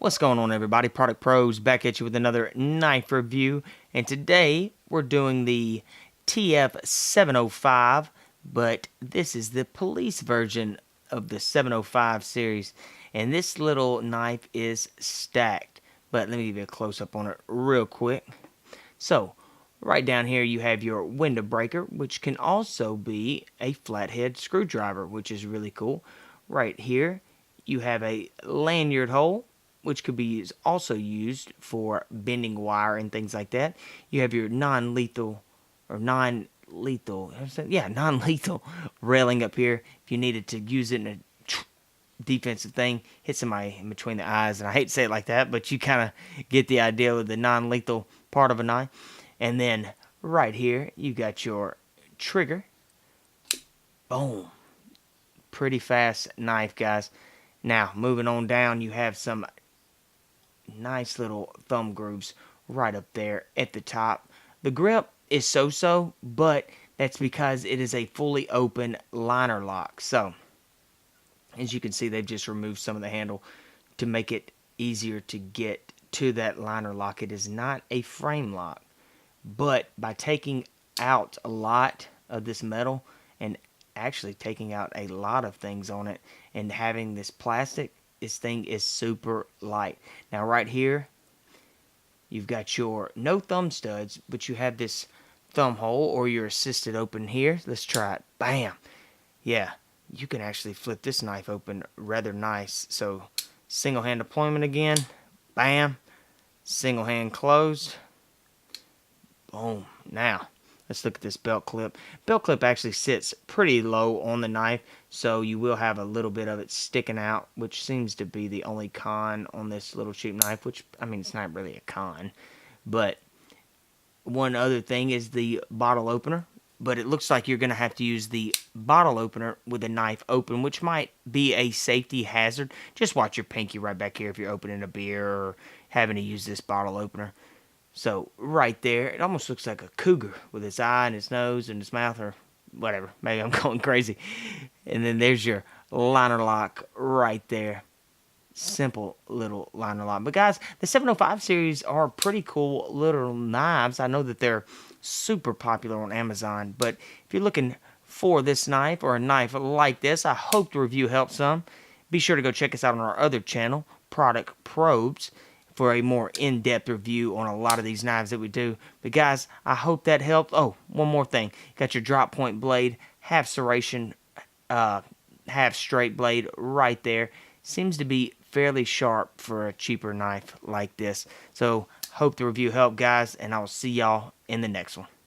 What's going on, everybody? Product Pros back at you with another knife review, and today we're doing the TF-705, but this is the police version of the 705 series, and this little knife is stacked. But let me give you a close-up on it real quick. So, right down here you have your window breaker, which can also be a flathead screwdriver, which is really cool. Right here you have a lanyard hole, which could be also used for bending wire and things like that. You have your non-lethal railing up here if you needed to use it in a defensive thing, hit somebody in between the eyes. And I hate to say it like that, but you kind of get the idea with the non-lethal part of a knife. And then right here you got your trigger. Boom. Pretty fast knife, guys. Now moving on down, you have some nice little thumb grooves right up there at the top. The grip is so-so, but that's because it is a fully open liner lock. So as you can see, they've just removed some of the handle to make it easier to get to that liner lock. It is not a frame lock, but by taking out a lot of this metal and actually taking out a lot of things on it and having this plastic, this thing is super light. Now right here you've got your no thumb studs, but you have this thumb hole or your assisted open here. Let's try it. Bam. Yeah, you can actually flip this knife open rather nice. So single hand deployment again. Bam. Single hand closed. Boom. Now let's look at this belt clip. Belt clip actually sits pretty low on the knife, so you will have a little bit of it sticking out, which seems to be the only con on this little cheap knife, which, I mean, it's not really a con. But one other thing is the bottle opener, but it looks like you're going to have to use the bottle opener with the knife open, which might be a safety hazard. Just watch your pinky right back here if you're opening a beer or having to use this bottle opener. So right there, it almost looks like a cougar with its eye and its nose and its mouth, or whatever. Maybe I'm going crazy. And then there's your liner lock right there. Simple little liner lock. But guys, the 705 series are pretty cool little knives. I know that they're super popular on Amazon, but if you're looking for this knife or a knife like this, I hope the review helped some. Be sure to go check us out on our other channel, Product Probes, for a more in-depth review on a lot of these knives that we do. But guys, I hope that helped. Oh, one more thing. Got your drop point blade, half serration, half straight blade right there. Seems to be fairly sharp for a cheaper knife like this. So, hope the review helped, guys, and I will see y'all in the next one.